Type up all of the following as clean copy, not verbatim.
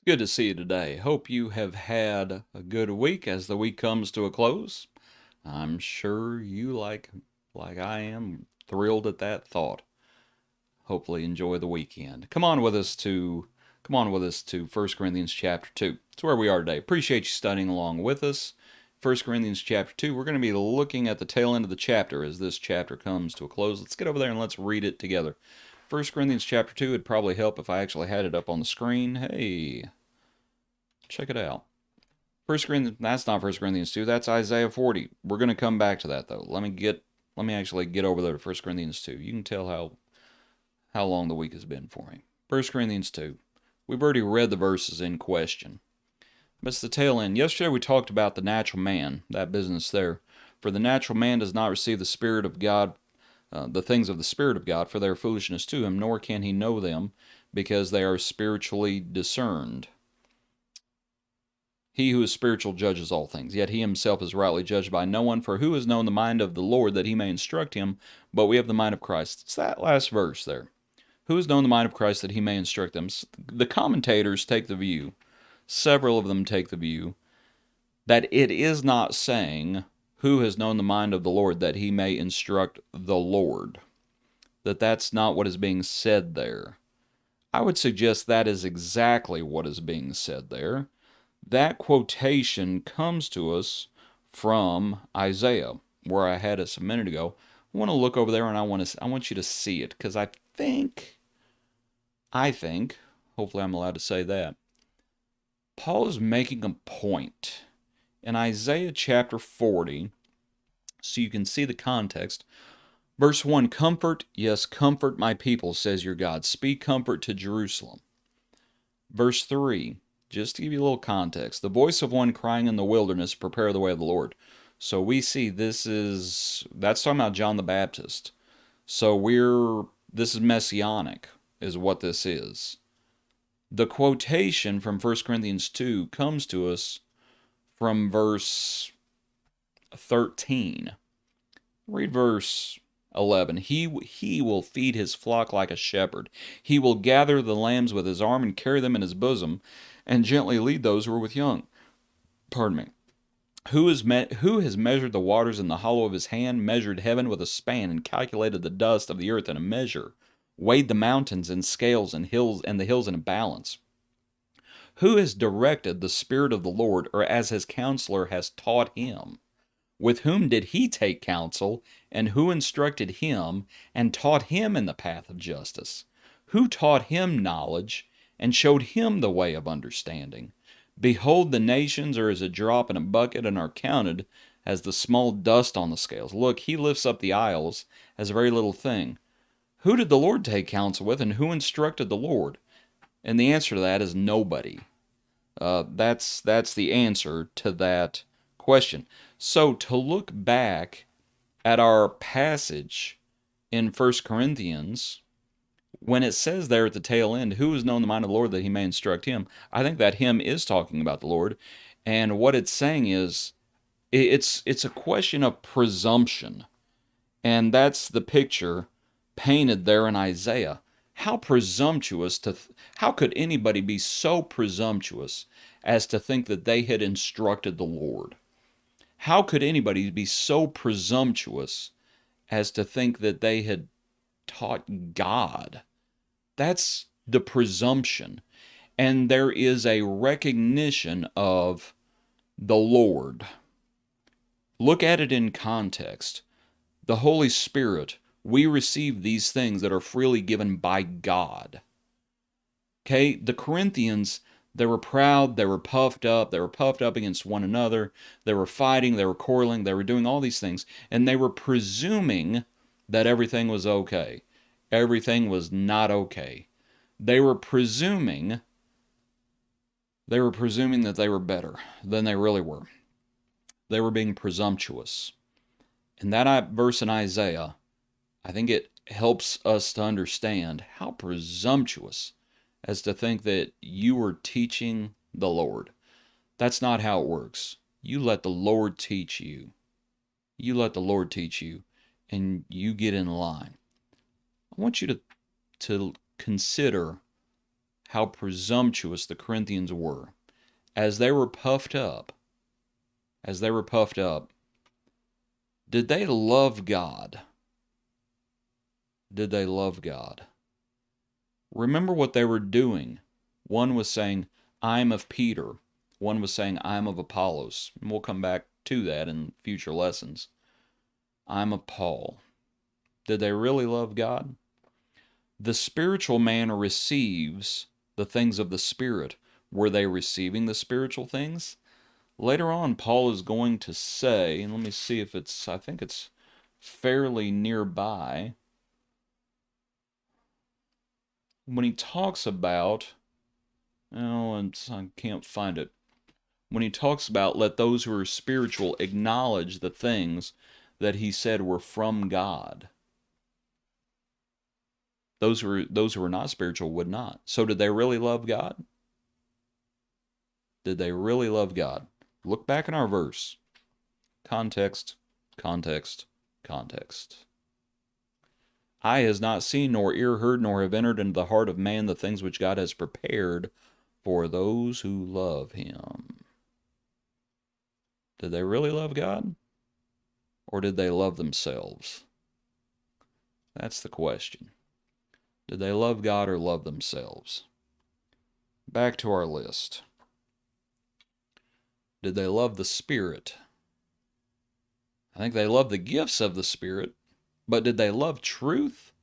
Good to see you today. Hope you have had a good week as the week comes to a close. I'm sure you like I am thrilled at that thought. Hopefully enjoy the weekend. Come on with us to 1 Corinthians chapter 2. It's where we are today. Appreciate you studying along with us. 1 Corinthians chapter 2. We're going to be looking at the tail end of the chapter as this chapter comes to a close. Let's get over there and let's read it together. 1 Corinthians chapter 2 would probably help if I actually had it up on the screen. Hey, check it out. First Corinthians, that's not First Corinthians 2, that's Isaiah 40. We're going to come back to that though. Let me actually get over there to First Corinthians 2. You can tell how long the week has been for me. First Corinthians 2. We've already read the verses in question. But it's the tail end. Yesterday we talked about the natural man, that business there. For the natural man does not receive the Spirit of God, the things of the Spirit of God, for they are foolishness to him, nor can he know them, because they are spiritually discerned. He who is spiritual judges all things, yet he himself is rightly judged by no one. For who has known the mind of the Lord that he may instruct him? But we have the mind of Christ. It's that last verse there. Who has known the mind of Christ that he may instruct them? The commentators take the view, several of them take the view, that it is not saying, who has known the mind of the Lord that he may instruct the Lord. That's not what is being said there. I would suggest that is exactly what is being said there. That quotation comes to us from Isaiah, where I had us a minute ago. I want to look over there and I want you to see it because I think, hopefully I'm allowed to say that, Paul is making a point in Isaiah chapter 40, so you can see the context. Verse 1, comfort, yes, comfort my people, says your God. Speak comfort to Jerusalem. Verse 3, just to give you a little context, the voice of one crying in the wilderness, prepare the way of the Lord. So we see that's talking about John the Baptist. So this is messianic, is what this is. The quotation from 1 Corinthians 2 comes to us from verse 13. Read verse 11. He will feed his flock like a shepherd. He will gather the lambs with his arm and carry them in his bosom, and gently lead those who are with young. Pardon me. Who has measured the waters in the hollow of his hand, measured heaven with a span, and calculated the dust of the earth in a measure, weighed the mountains in scales and the hills in a balance? Who has directed the Spirit of the Lord, or as his counselor has taught him? With whom did he take counsel, and who instructed him, and taught him in the path of justice? Who taught him knowledge, and showed him the way of understanding? Behold, the nations are as a drop in a bucket, and are counted as the small dust on the scales. Look, he lifts up the isles as a very little thing. Who did the Lord take counsel with, and who instructed the Lord? And the answer to that is nobody. That's the answer to that question. So to look back at our passage in First Corinthians, when it says there at the tail end, who has known the mind of the Lord that he may instruct him, I think that him is talking about the Lord. And what it's saying is it's a question of presumption. And that's the picture painted there in Isaiah. How presumptuous how could anybody be so presumptuous as to think that they had instructed the Lord? How could anybody be so presumptuous as to think that they had taught God? That's the presumption. And there is a recognition of the Lord. Look at it in context. The Holy Spirit, we receive these things that are freely given by God. Okay, the Corinthians, they were proud, they were puffed up against one another, they were fighting, they were quarreling, they were doing all these things, and they were presuming that everything was okay. Everything was not okay. They were presuming that they were better than they really were. They were being presumptuous. And that verse in Isaiah, I think it helps us to understand how presumptuous as to think that you were teaching the Lord. That's not how it works. You let the Lord teach you. You let the Lord teach you, and you get in line. I want you to consider how presumptuous the Corinthians were. As they were puffed up, did they love God? Did they love God? Remember what they were doing. One was saying, I'm of Peter. One was saying, I'm of Apollos. And we'll come back to that in future lessons. I'm of Paul. Did they really love God? The spiritual man receives the things of the Spirit. Were they receiving the spiritual things? Later on, Paul is going to say, and let me see if I think it's fairly nearby, when he talks about, I can't find it. When he talks about, let those who are spiritual acknowledge the things that he said were from God. Those who were not spiritual would not. So did they really love God? Did they really love God? Look back in our verse. Context, context, context. Eye has not seen, nor ear heard, nor have entered into the heart of man the things which God has prepared for those who love him. Did they really love God? Or did they love themselves? That's the question. Did they love God or love themselves? Back to our list. Did they love the Spirit? I think they loved the gifts of the Spirit, but did they love truth?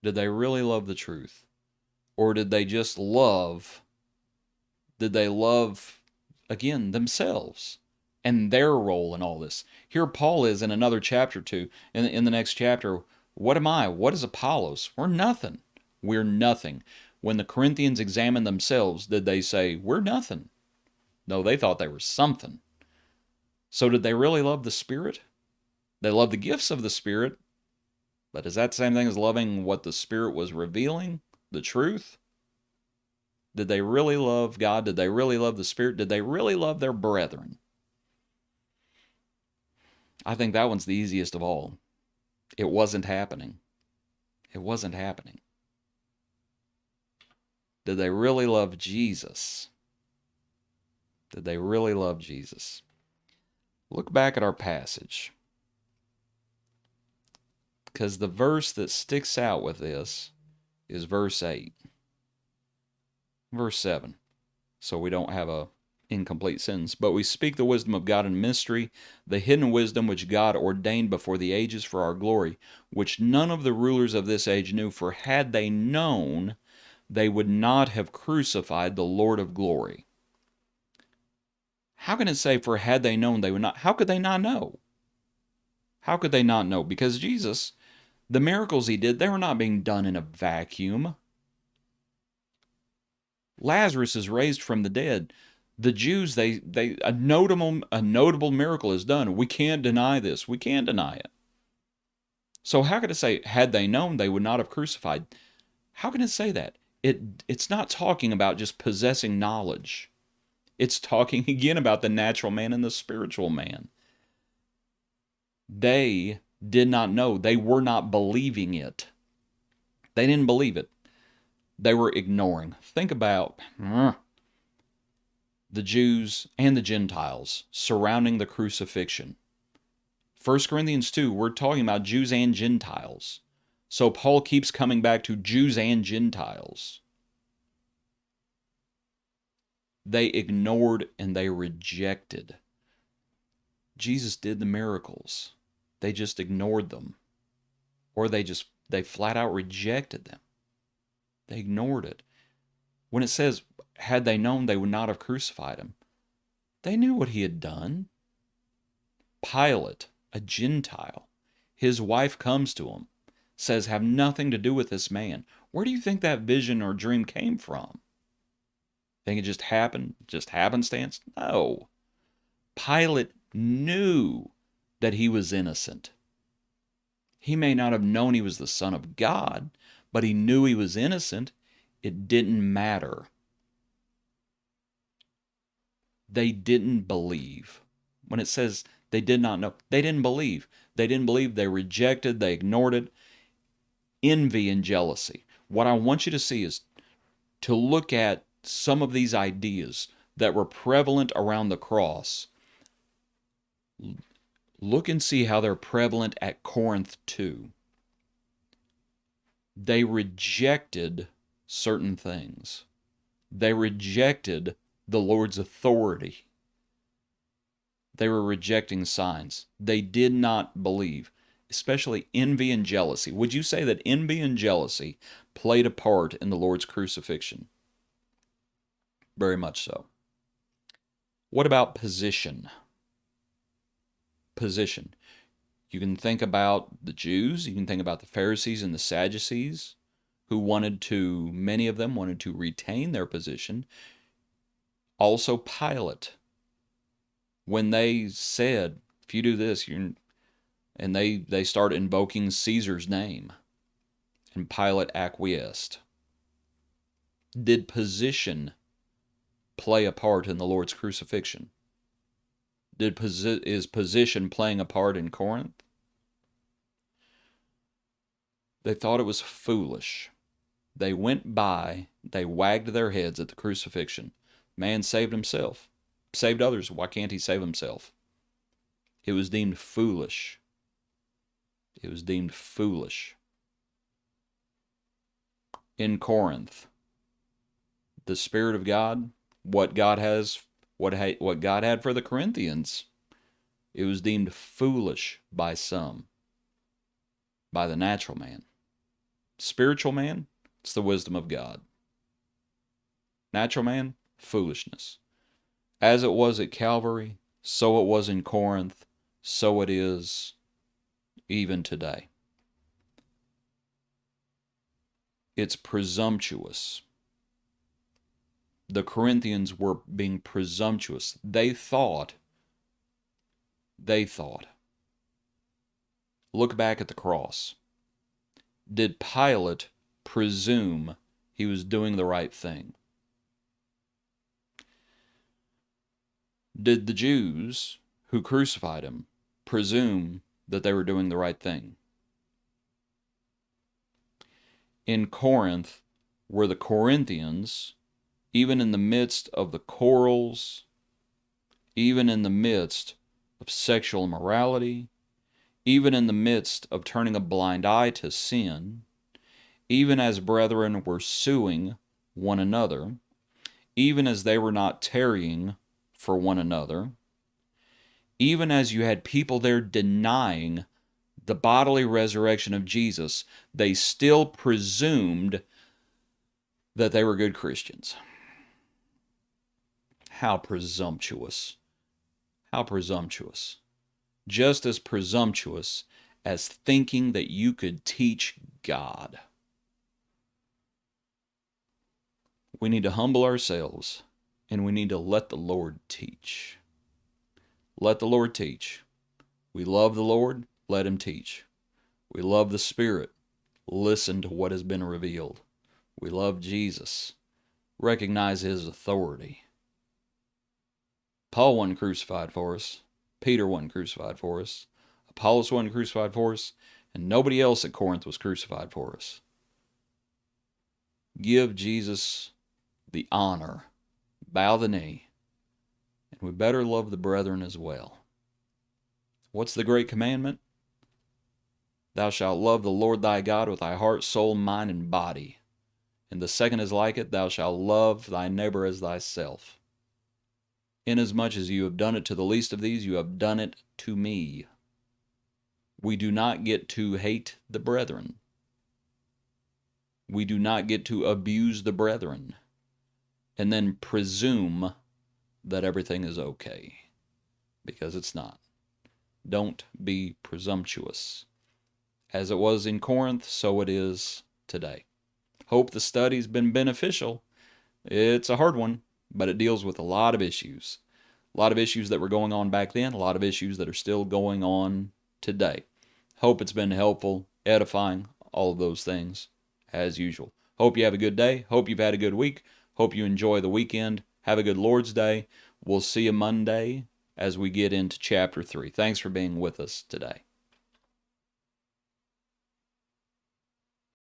Did they really love the truth? Or did they love, again, themselves and their role in all this? Here Paul is in another chapter too. In the next chapter, what am I? What is Apollos? We're nothing. We're nothing. When the Corinthians examined themselves, did they say, we're nothing? No, they thought they were something. So did they really love the Spirit? They loved the gifts of the Spirit, but is that the same thing as loving what the Spirit was revealing? The truth? Did they really love God? Did they really love the Spirit? Did they really love their brethren? I think that one's the easiest of all. It wasn't happening. It wasn't happening. Did they really love Jesus? Did they really love Jesus? Look back at our passage. Because the verse that sticks out with this is verse 8. Verse 7. So we don't have a incomplete sentence. But we speak the wisdom of God in mystery, the hidden wisdom which God ordained before the ages for our glory, which none of the rulers of this age knew, for had they known, they would not have crucified the Lord of glory. How can it say, for had they known, they would not? How could they not know? How could they not know? Because Jesus, the miracles he did, they were not being done in a vacuum. Lazarus is raised from the dead. The Jews, a notable miracle is done. We can't deny this. We can't deny it. So how could it say, had they known, they would not have crucified? How can it say that? It's not talking about just possessing knowledge. It's talking again about the natural man and the spiritual man. They did not know. They were not believing it. They didn't believe it. They were ignoring. Think about the Jews and the Gentiles surrounding the crucifixion. 1 Corinthians 2, we're talking about Jews and Gentiles. So Paul keeps coming back to Jews and Gentiles. They ignored and they rejected. Jesus did the miracles. They just ignored them. Or they flat out rejected them. They ignored it. When it says, had they known, they would not have crucified him, they knew what he had done. Pilate, a Gentile, his wife comes to him, says, have nothing to do with this man. Where do you think that vision or dream came from? Think it just happened? Just happenstance? No. Pilate knew that he was innocent. He may not have known he was the Son of God, but he knew he was innocent. It didn't matter. They didn't believe. When it says they did not know, they didn't believe. They didn't believe. They rejected. They ignored it. Envy and jealousy. What I want you to see is to look at some of these ideas that were prevalent around the cross, look and see how they're prevalent at Corinth too. They rejected certain things. They rejected the Lord's authority. They were rejecting signs. They did not believe, especially envy and jealousy. Would you say that envy and jealousy played a part in the Lord's crucifixion? Very much so. What about position? Position. You can think about the Jews, you can think about the Pharisees and the Sadducees, many of them wanted to retain their position. Also Pilate, when they said, if you do this, and they started invoking Caesar's name, and Pilate acquiesced. Did position play a part in the Lord's crucifixion? Is position playing a part in Corinth? They thought it was foolish. They went by, they wagged their heads at the crucifixion. Man saved himself, saved others. Why can't he save himself? It was deemed foolish. It was deemed foolish. In Corinth, the Spirit of God, what God had for the Corinthians, it was deemed foolish by some, by the natural man. Spiritual man, it's the wisdom of God. Natural man, foolishness. As it was at Calvary, so it was in Corinth, so it is even today. It's presumptuous. The Corinthians were being presumptuous. They thought. Look back at the cross. Did Pilate presume he was doing the right thing? Did the Jews who crucified him presume that they were doing the right thing? In Corinth, were the Corinthians, even in the midst of the quarrels, even in the midst of sexual immorality, even in the midst of turning a blind eye to sin, even as brethren were suing one another, even as they were not tarrying for one another, even as you had people there denying the bodily resurrection of Jesus, they still presumed that they were good Christians. How presumptuous. How presumptuous. Just as presumptuous as thinking that you could teach God. We need to humble ourselves, and we need to let the Lord teach. Let the Lord teach. We love the Lord, let Him teach. We love the Spirit, listen to what has been revealed. We love Jesus, recognize His authority. Paul wasn't crucified for us. Peter wasn't crucified for us. Apollos wasn't crucified for us. And nobody else at Corinth was crucified for us. Give Jesus the honor. Bow the knee. And we better love the brethren as well. What's the great commandment? Thou shalt love the Lord thy God with thy heart, soul, mind, and body. And the second is like it, thou shalt love thy neighbor as thyself. Inasmuch as you have done it to the least of these, you have done it to me. We do not get to hate the brethren. We do not get to abuse the brethren and then presume that everything is okay, because it's not. Don't be presumptuous. As it was in Corinth, so it is today. Hope the study's been beneficial. It's a hard one, but it deals with a lot of issues. A lot of issues that were going on back then, a lot of issues that are still going on today. Hope it's been helpful, edifying, all of those things, as usual. Hope you have a good day. Hope you've had a good week. Hope you enjoy the weekend. Have a good Lord's Day. We'll see you Monday as we get into chapter 3. Thanks for being with us today.